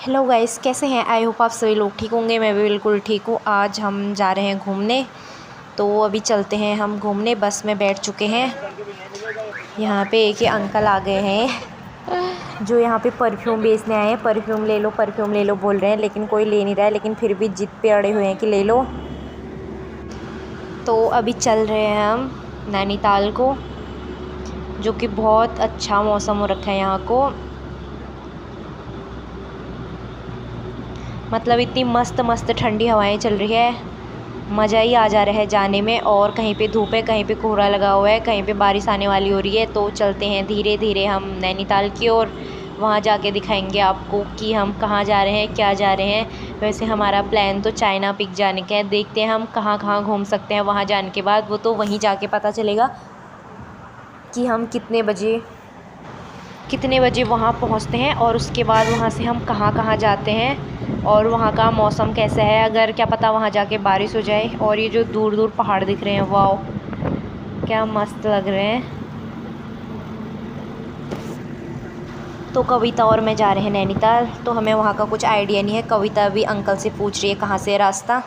Hello guys, कैसे हैं? I hope आप सभी लोग ठीक होंगे। मैं भी बिल्कुल ठीक हूँ। आज हम जा रहे हैं घूमने, तो अभी चलते हैं हम घूमने। बस में बैठ चुके हैं। यहाँ पे एक ही अंकल आ गए हैं जो यहाँ पे परफ्यूम बेचने आए हैं। परफ्यूम ले लो बोल रहे हैं, लेकिन कोई ले नहीं रहा है, लेकिन फिर भी जिद पे अड़े हुए हैं कि ले लो। तो अभी चल रहे हैं हम नैनीताल को, जो कि बहुत अच्छा मौसम हो रखा है यहाँ को। मतलब इतनी मस्त मस्त ठंडी हवाएं चल रही है, मज़ा ही आ जा रहा है जाने में। और कहीं पे धूप है, कहीं पे कोहरा लगा हुआ है, कहीं पे बारिश आने वाली हो रही है। तो चलते हैं धीरे धीरे हम नैनीताल की ओर। वहाँ जाके दिखाएंगे आपको कि हम कहाँ जा रहे हैं, क्या जा रहे हैं। वैसे हमारा प्लान तो चाइना पीक जाने का है। देखते हैं हम कहाँ कहाँ घूम सकते हैं वहाँ जाने के बाद। वो तो वहीं जाके पता चलेगा कि हम कितने बजे वहाँ पहुँचते हैं, और उसके बाद वहाँ से हम कहाँ कहाँ जाते हैं और वहाँ का मौसम कैसा है। अगर क्या पता वहाँ जाके बारिश हो जाए। और ये जो दूर दूर पहाड़ दिख रहे हैं, वाओ क्या मस्त लग रहे हैं। तो कविता और मैं जा रहे हैं नैनीताल, तो हमें वहाँ का कुछ आइडिया नहीं है। कविता भी अंकल से पूछ रही है कहाँ से है रास्ता।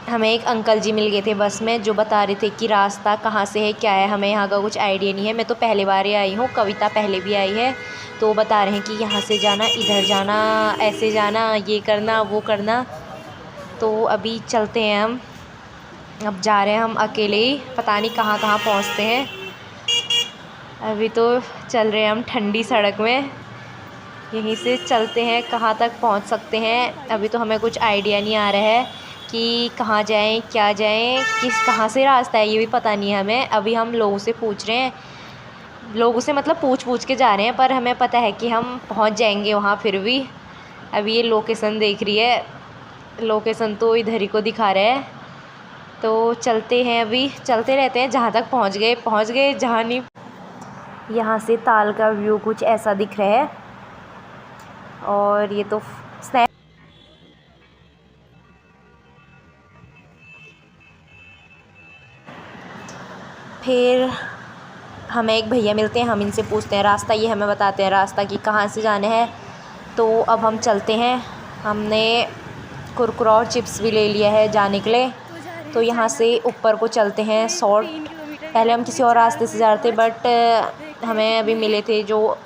हमें एक अंकल जी मिल गए थे बस में, जो बता रहे थे कि रास्ता कहाँ से है, क्या है। हमें यहाँ का कुछ आइडिया नहीं है। मैं तो पहली बार ही आई हूँ, कविता पहले भी आई है। तो बता रहे हैं कि यहाँ से जाना, इधर जाना, ऐसे जाना, ये करना, वो करना। तो अभी चलते हैं हम। अब जा रहे हैं हम अकेले ही, पता नहीं कहाँ कहाँ पहुँचते हैं। अभी तो चल रहे हैं हम ठंडी सड़क में। यहीं से चलते हैं, कहाँ तक पहुँच सकते हैं। अभी तो हमें कुछ आइडिया नहीं आ रहा है कि कहाँ जाएं, क्या जाएं, कहाँ से रास्ता है, ये भी पता नहीं है हमें। अभी हम लोगों से पूछ रहे हैं, लोगों से मतलब पूछ के जा रहे हैं, पर हमें पता है कि हम पहुँच जाएंगे वहाँ फिर भी। अभी ये लोकेशन देख रही है, लोकेशन तो इधर ही को दिखा रहा है। तो चलते हैं, अभी चलते रहते हैं। जहाँ तक पहुँच गए, जहाँ नहीं। यहाँ से ताल का व्यू कुछ ऐसा दिख रहा है। और ये तो स्नैप। फिर हमें एक भैया मिलते हैं, हम इनसे पूछते हैं रास्ता। ये हमें बताते हैं रास्ता कि कहाँ से जाना है। तो अब हम चलते हैं। हमने कुरकुरा और चिप्स भी ले लिया है जाने के लिए। तो यहाँ से ऊपर को चलते हैं शॉर्ट। पहले हम किसी और रास्ते से जा रहे थे, बट हमें अभी मिले थे जो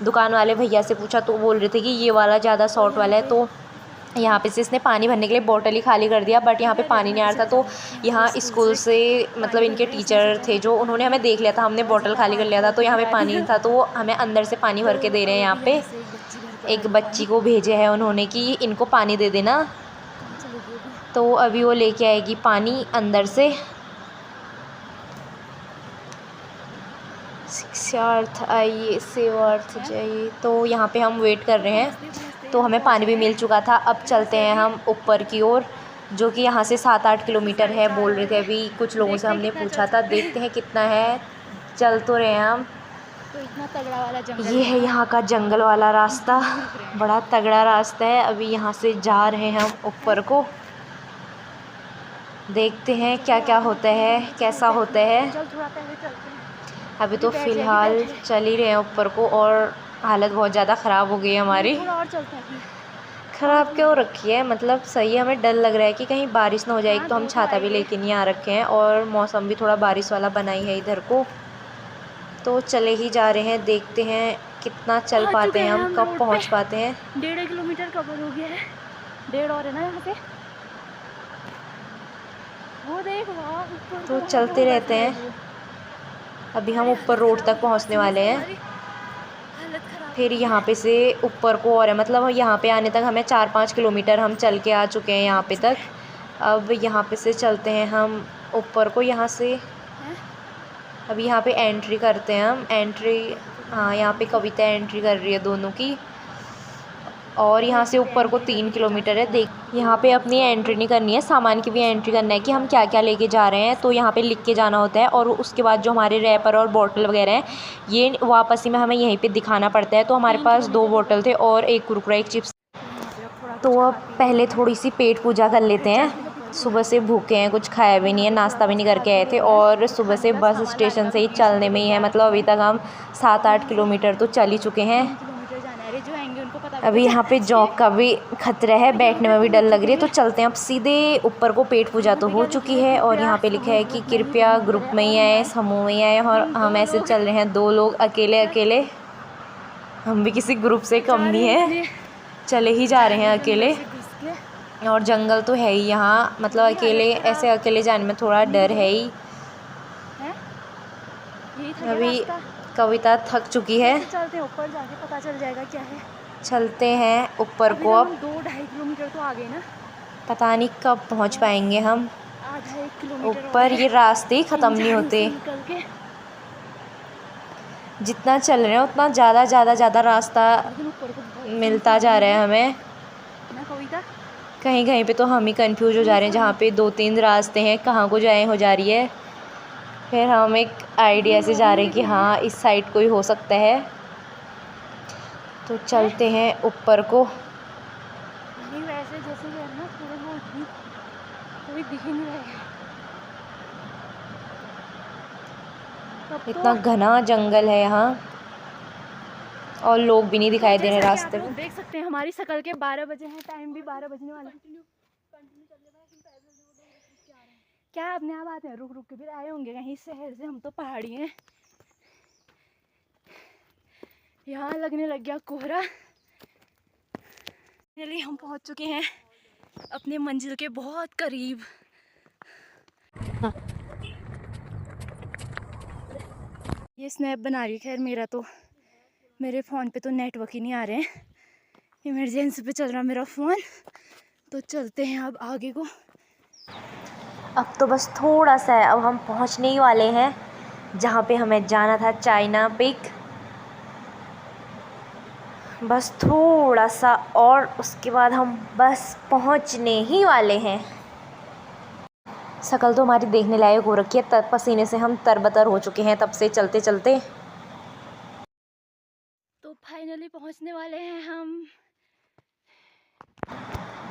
दुकान वाले भैया से पूछा, तो बोल रहे थे कि ये वाला ज़्यादा शॉर्ट वाला है। तो यहाँ पे से इसने पानी भरने के लिए बोतल ही खाली कर दिया, बट यहाँ पे पानी नहीं आ रहा था। तो यहाँ स्कूल से मतलब इनके टीचर थे जो, उन्होंने हमें देख लिया था, हमने बोतल खाली कर लिया था, तो यहाँ पे पानी नहीं था। तो वो हमें अंदर से पानी भर के दे रहे हैं। यहाँ पे एक बच्ची को भेजे है उन्होंने कि इनको पानी दे देना। तो अभी वो लेके आएगी पानी अंदर से। शिक्षार्थ आइए, सेवार्थ जाइए। तो यहाँ पे हम वेट कर रहे हैं। तो हमें पानी भी मिल चुका था। अब चलते हैं हम ऊपर की ओर, जो कि यहाँ से 7-8 किलोमीटर है बोल रहे थे। अभी कुछ लोगों से हमने पूछा था, देखते हैं कितना है। चल तो रहे हैं हम। तो इतना तगड़ा वाला जंगल, ये है यहाँ का जंगल वाला रास्ता, बड़ा तगड़ा रास्ता है। अभी यहाँ से जा रहे हैं हम ऊपर को, देखते हैं क्या क्या होता है, कैसा होता है। चल थोड़ा पहले चलते हैं। अभी तो फ़िलहाल चल ही रहे हैं ऊपर को, और हालत बहुत ज़्यादा ख़राब हो गई है हमारी। थोड़ा और चलते हैं। ख़राब क्यों रखी है, मतलब सही है। हमें डर लग रहा है कि कहीं बारिश ना हो जाए। तो हम छाता भी लेके नहीं आ रखे हैं, और मौसम भी थोड़ा बारिश वाला बना ही है इधर को। तो चले ही जा रहे हैं, देखते हैं कितना चल पाते हैं हम, कब पहुंच पाते हैं। 1.5 किलोमीटर कवर हो गया है। 1.5 और है ना यहाँ पे, वो देख वहाँ। तो चलते रहते हैं। अभी हम ऊपर रोड तक पहुंचने वाले हैं। फिर यहाँ पे से ऊपर को और है, मतलब यहाँ पे आने तक हमें 4-5 किलोमीटर हम चल के आ चुके हैं यहाँ पे तक। अब यहाँ पे से चलते हैं हम ऊपर को। यहाँ से अभी यहाँ पे एंट्री करते हैं हम। एंट्री, हाँ यहाँ पे कविता एंट्री कर रही है दोनों की। और यहाँ से ऊपर को 3 किलोमीटर है। देख, यहाँ पे अपनी एंट्री नहीं करनी है, सामान की भी एंट्री करना है कि हम क्या क्या लेके जा रहे हैं। तो यहाँ पे लिख के जाना होता है, और उसके बाद जो हमारे रैपर और बॉटल वगैरह हैं, ये वापसी में हमें यहीं पे दिखाना पड़ता है। तो हमारे पास 2 बॉटल थे और एक कुरकुरा, एक चिप्स। तो अब पहले थोड़ी सी पेट पूजा कर लेते हैं। सुबह से भूखे हैं, कुछ खाया भी नहीं है, नाश्ता भी नहीं करके आए थे। और सुबह से बस स्टेशन से ही चलने में ही है, मतलब अभी तक हम 7-8 किलोमीटर तो चल ही चुके हैं। किलोमीटर जाना है। जो आएंगे उनको पता अभी यहाँ पे जॉग का भी खतरा है, बैठने में भी डर लग रही है। तो चलते हैं अब सीधे ऊपर को। पेट पूजा तो हो चुकी है और यहाँ पे लिखा है कि कृपया ग्रुप में ही आए, समूह में ही आए। और हम ऐसे चल रहे हैं 2 लोग अकेले अकेले। हम भी किसी ग्रुप से कम नहीं है, चले ही जा रहे हैं अकेले। और जंगल तो है ही यहाँ, मतलब अकेले ऐसे अकेले जाने में थोड़ा डर है ही। अभी कविता थक चुकी है। चलते हैं ऊपर, जाके पता चल जाएगा क्या है। चलते हैं ऊपर को अब। 2-2.5 किलोमीटर तो आ गए ना, पता नहीं कब पहुँच पाएंगे हम आधा 1 किलोमीटर ऊपर। ये रास्ते ही ख़त्म नहीं होते। जितना चल रहे हैं उतना ज़्यादा रास्ता मिलता जा रहा है हमें। कहीं कहीं पे तो हम ही कंफ्यूज हो जा रहे हैं, जहाँ पे 2-3 रास्ते हैं, कहाँ को जाए हो जा रही है। फिर हम एक आइडिया से जा रहे हैं कि हाँ इस साइड को ही हो सकता है। तो चलते हैं ऊपर को। वैसे जैसे ना कोई दिख ही नहीं रहा है। इतना घना जंगल है यहाँ और लोग भी नहीं दिखाई दे रहे रास्ते में। देख सकते हैं हमारी शकल के 12 बजे हैं, टाइम भी 12 बजने वाला है। क्या अपने आप आते हैं, रुक रुक के फिर आए होंगे कहीं शहर से, हम तो पहाड़ी हैं। यहाँ लगने लग गया कोहरा। चलिए हम पहुँच चुके हैं अपने मंजिल के बहुत करीब। ये स्नैप बना रही, खैर मेरे फ़ोन पे तो नेटवर्क ही नहीं आ रहे हैं। इमरजेंसी पे चल रहा मेरा फ़ोन। तो चलते हैं अब आगे को। अब तो बस थोड़ा सा है, अब हम पहुंचने ही वाले हैं जहाँ पे हमें जाना था, चाइना पीक। बस थोड़ा सा और उसके बाद हम बस पहुंचने ही वाले हैं। शकल तो हमारी देखने लायक हो रखी है, पसीने से हम तरबतर हो चुके हैं तब से चलते चलते। तो फाइनली पहुंचने वाले हैं हम।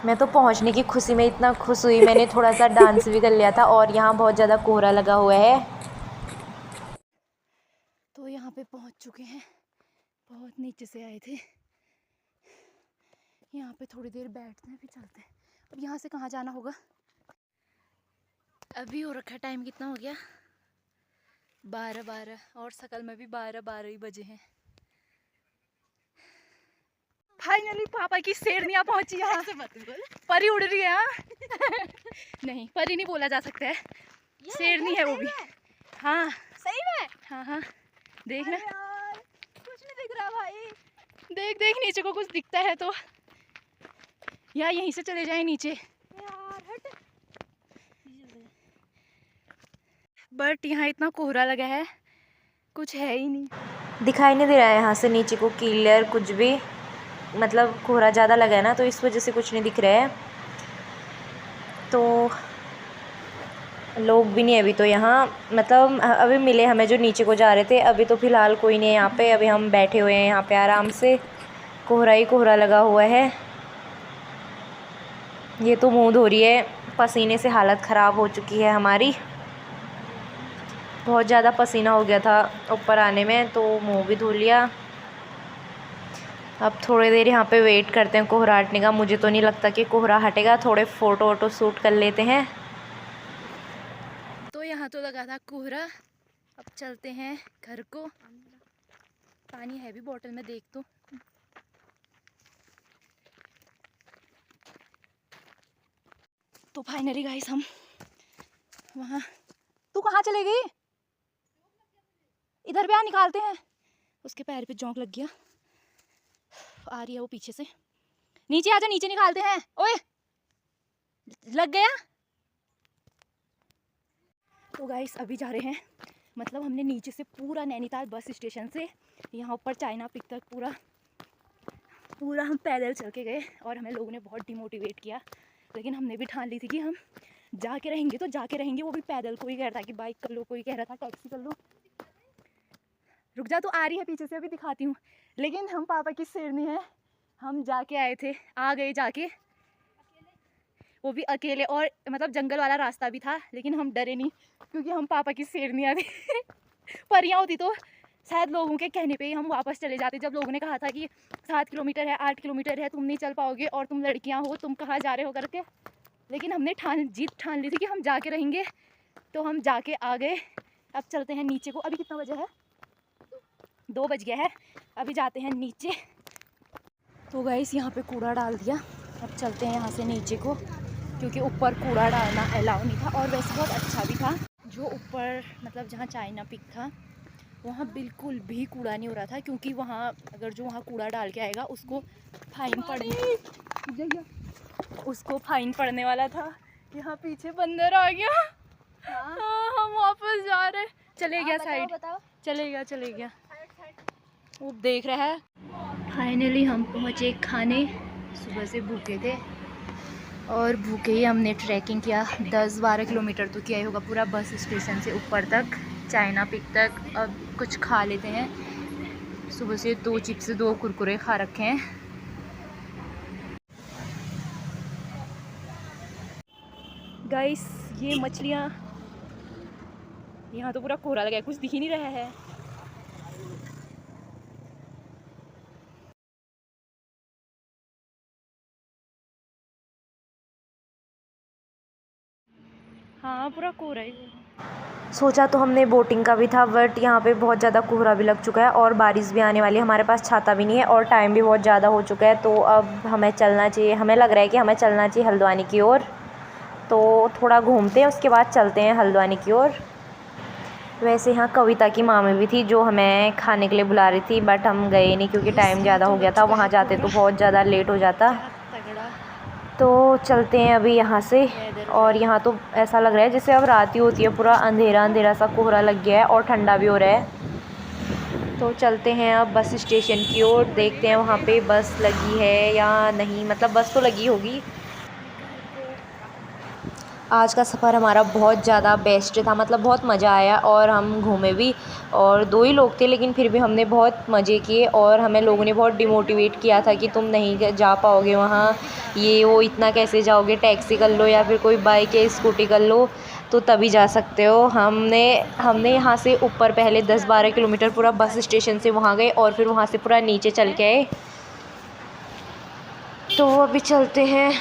मैं तो पहुंचने की खुशी में इतना खुश हुई, मैंने थोड़ा सा डांस भी कर लिया था। और यहाँ बहुत ज़्यादा कोहरा लगा हुआ है। तो यहाँ पे पहुंच चुके हैं, बहुत नीचे से आए थे। यहाँ पे थोड़ी देर बैठते हैं फिर चलते हैं। अब यहाँ से कहाँ जाना होगा? अभी हो रखा टाइम, कितना हो गया? 12 और शकल में भी 12 ही बजे हैं। फाइनली पापा की शेरनियाँ पहुंची यहाँ से। मत बोल, परी उड़ रही है। नहीं, परी नहीं बोला जा सकता है, शेरनी है वो भी। हाँ सही में। हाँ देखना, कुछ नहीं दिख रहा भाई। देख नीचे को कुछ दिखता है तो या यहीं से चले जाए नीचे यार, हट। बट यहाँ इतना कोहरा लगा है, कुछ है ही नहीं, दिखाई नहीं दे रहा है यहाँ से नीचे को क्लियर कुछ भी। मतलब कोहरा ज़्यादा लगा है ना, तो इस वजह से कुछ नहीं दिख रहा है। तो लोग भी नहीं अभी तो यहाँ, मतलब अभी मिले हमें जो नीचे को जा रहे थे। अभी तो फ़िलहाल कोई नहीं है यहाँ पे। अभी हम बैठे हुए हैं यहाँ पे आराम से, कोहरा ही कोहरा लगा हुआ है। ये तो मुँह धो रही है, पसीने से हालत ख़राब हो चुकी है हमारी। बहुत ज़्यादा पसीना हो गया था ऊपर आने में, तो मुँह भी धो लिया। अब थोड़ी देर यहाँ पे वेट करते हैं कोहरा हटने का। मुझे तो नहीं लगता कि कोहरा हटेगा, थोड़े फ़ोटो वोटो शूट कर लेते हैं। तो यहाँ तो लगा था कोहरा, अब चलते हैं घर को। पानी है भी बोतल में, देख तो फाइनली गाइस हम वहाँ। तू कहाँ चले गई? इधर भी निकालते हैं। उसके पैर पे जोंक लग गया, आ रही है वो पीछे से। नीचे आजा, नीचे निकालते हैं। ओए लग गया। तो गाइस अभी जा रहे हैं, मतलब हमने नीचे से पूरा नैनीताल बस स्टेशन से यहाँ ऊपर चाइना पिक तक पूरा हम पैदल चल के गए। और हमें लोगों ने बहुत डिमोटिवेट किया, लेकिन हमने भी ठान ली थी कि हम जाके रहेंगे तो जाके रहेंगे, वो भी पैदल। कोई कह रहा था कि बाइक कर लो, कोई कह रहा था टैक्सी कर लो। रुक जा, तो आ रही है पीछे से, अभी दिखाती हूँ। लेकिन हम पापा की शेरनी है, हम जाके आए थे, आ गए जाके, वो भी अकेले। और मतलब जंगल वाला रास्ता भी था, लेकिन हम डरे नहीं क्योंकि हम पापा की शेरनियाँ थी। परियाँ होती तो शायद लोगों के कहने पे ही हम वापस चले जाते। जब लोगों ने कहा था कि 7 किलोमीटर है, 8 किलोमीटर है, तुम नहीं चल पाओगे और तुम लड़कियां हो, तुम कहाँ जा रहे हो करके, लेकिन हमने जीत ठान ली थी कि हम जाके रहेंगे, तो हम जाके आ गए। अब चलते हैं नीचे को। अभी कितना बजे है? 2 बज गया है। अभी जाते हैं नीचे। तो गाइस यहाँ पे कूड़ा डाल दिया। अब चलते हैं यहाँ से नीचे को, क्योंकि ऊपर कूड़ा डालना अलाउ नहीं था। और वैसे बहुत अच्छा भी था, जो ऊपर मतलब जहाँ चाइना पिक था वहाँ बिल्कुल भी कूड़ा नहीं हो रहा था, क्योंकि वहाँ अगर जो वहाँ कूड़ा डाल के आएगा उसको फाइन पड़ने वाला था। यहाँ पीछे बंदर आ गया। हाँ, हम वापस जा रहे। चले गया साइड, चले गया वो देख रहा है। फाइनली हम पहुँचे खाने। सुबह से भूखे थे और भूखे ही हमने ट्रैकिंग किया। 10-12 किलोमीटर तो किया ही होगा पूरा, बस स्टेशन से ऊपर तक, चाइना पिक तक। अब कुछ खा लेते हैं। सुबह से 2 चिप्स 2 कुरकुरे खा रखे हैं। गाइस ये मछलियाँ, यहाँ तो पूरा कोहरा लगा है, कुछ दिख ही नहीं रहा है। हाँ पूरा कोहरा है। सोचा तो हमने बोटिंग का भी था, बट यहाँ पे बहुत ज़्यादा कोहरा भी लग चुका है और बारिश भी आने वाली है। हमारे पास छाता भी नहीं है और टाइम भी बहुत ज़्यादा हो चुका है। तो अब हमें चलना चाहिए, हमें लग रहा है कि हमें चलना चाहिए हल्द्वानी की ओर। तो थोड़ा घूमते हैं, उसके बाद चलते हैं हल्द्वानी की ओर। वैसे यहाँ कविता की मामी भी थी जो हमें खाने के लिए बुला रही थी, बट हम गए नहीं क्योंकि टाइम ज़्यादा हो गया था। वहाँ जाते तो बहुत ज़्यादा लेट हो जाता। तो चलते हैं अभी यहाँ से। और यहाँ तो ऐसा लग रहा है जैसे अब रात ही होती है, पूरा अंधेरा अंधेरा सा कोहरा लग गया है और ठंडा भी हो रहा है। तो चलते हैं अब बस स्टेशन की ओर, देखते हैं वहाँ पे बस लगी है या नहीं। मतलब बस तो लगी होगी। आज का सफ़र हमारा बहुत ज़्यादा बेस्ट था, मतलब बहुत मज़ा आया और हम घूमे भी। और 2 ही लोग थे लेकिन फिर भी हमने बहुत मज़े किए। और हमें लोगों ने बहुत डिमोटिवेट किया था कि तुम नहीं जा पाओगे वहाँ, ये वो इतना कैसे जाओगे, टैक्सी कर लो या फिर कोई बाइक या स्कूटी कर लो तो तभी जा सकते हो। हमने यहाँ से ऊपर पहले 10-12 किलोमीटर पूरा बस स्टेशन से वहाँ गए और फिर वहाँ से पूरा नीचे चल के आए। तो अभी चलते हैं।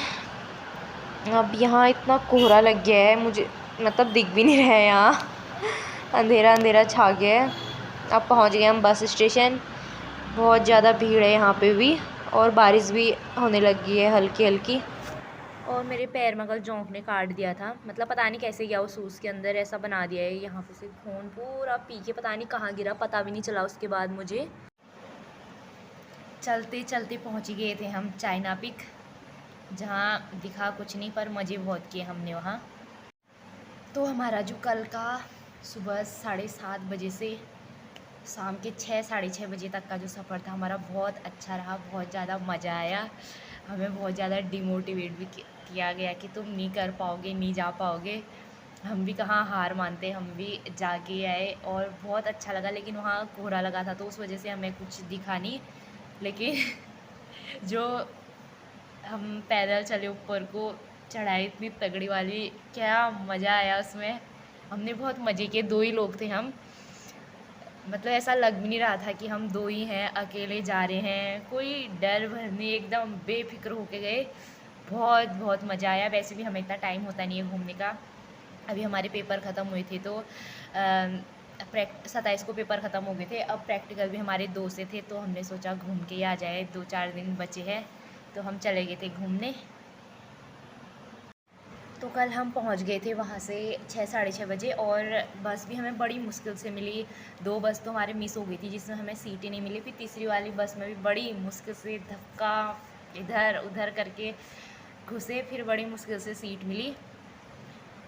अब यहाँ इतना कोहरा लग गया है, मुझे मतलब दिख भी नहीं रहा है, यहाँ अंधेरा अंधेरा छा गया है। अब पहुँच गए हम बस स्टेशन। बहुत ज़्यादा भीड़ है यहाँ पे भी और बारिश भी होने लगी है हल्की हल्की। और मेरे पैर में कल जोंक ने काट दिया था, मतलब पता नहीं कैसे गया, वो शूज़ के अंदर ऐसा बना दिया है। यहाँ पे से खून पूरा पी के पता नहीं कहाँ गिरा, पता भी नहीं चला उसके बाद मुझे। चलते चलते पहुँच गए थे हम चाइना पिक, जहाँ दिखा कुछ नहीं पर मज़े बहुत किए हमने वहाँ। तो हमारा जो कल का सुबह 7:30 बजे से शाम के 6-6:30 बजे तक का जो सफ़र था हमारा बहुत अच्छा रहा, बहुत ज़्यादा मज़ा आया। हमें बहुत ज़्यादा डिमोटिवेट भी किया गया कि तुम नहीं कर पाओगे, नहीं जा पाओगे। हम भी कहाँ हार मानते, हम भी जाके आए और बहुत अच्छा लगा। लेकिन वहाँ कोहरा लगा था तो उस वजह से हमें कुछ दिखा नहीं। लेकिन जो हम पैदल चले ऊपर को, चढ़ाई इतनी तगड़ी वाली, क्या मज़ा आया उसमें। हमने बहुत मज़े किए। 2 ही लोग थे हम, मतलब ऐसा लग भी नहीं रहा था कि हम 2 ही हैं, अकेले जा रहे हैं। कोई डर भर नहीं, एकदम बेफिक्र होके गए। बहुत बहुत मज़ा आया। वैसे भी हमें इतना टाइम होता नहीं है घूमने का। अभी हमारे पेपर ख़त्म हुए थे तो 27 को पेपर ख़त्म हो गए थे। अब प्रैक्टिकल भी हमारे 2 से थे तो हमने सोचा घूम के ही आ जाए, 2-4 दिन बचे हैं तो हम चले गए थे घूमने। तो कल हम पहुंच गए थे वहाँ से 6-6:30 बजे और बस भी हमें बड़ी मुश्किल से मिली। 2 बस तो हमारे मिस हो गई थी जिसमें हमें सीटें नहीं मिली। फिर तीसरी वाली बस में भी बड़ी मुश्किल से धक्का इधर उधर करके घुसे, फिर बड़ी मुश्किल से सीट मिली।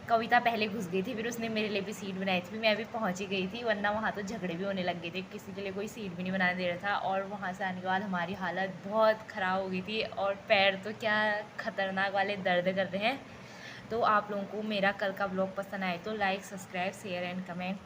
कविता पहले घुस गई थी, फिर उसने मेरे लिए भी सीट बनाई थी। मैं भी पहुँच ही गई थी, वरना वहाँ तो झगड़े भी होने लग गए थे, किसी के लिए कोई सीट भी नहीं बनाने दे रहा था। और वहाँ से आने के बाद हमारी हालत बहुत ख़राब हो गई थी और पैर तो क्या ख़तरनाक वाले दर्द करते हैं। तो आप लोगों को मेरा कल का ब्लॉग पसंद आए तो like, subscribe, share and comment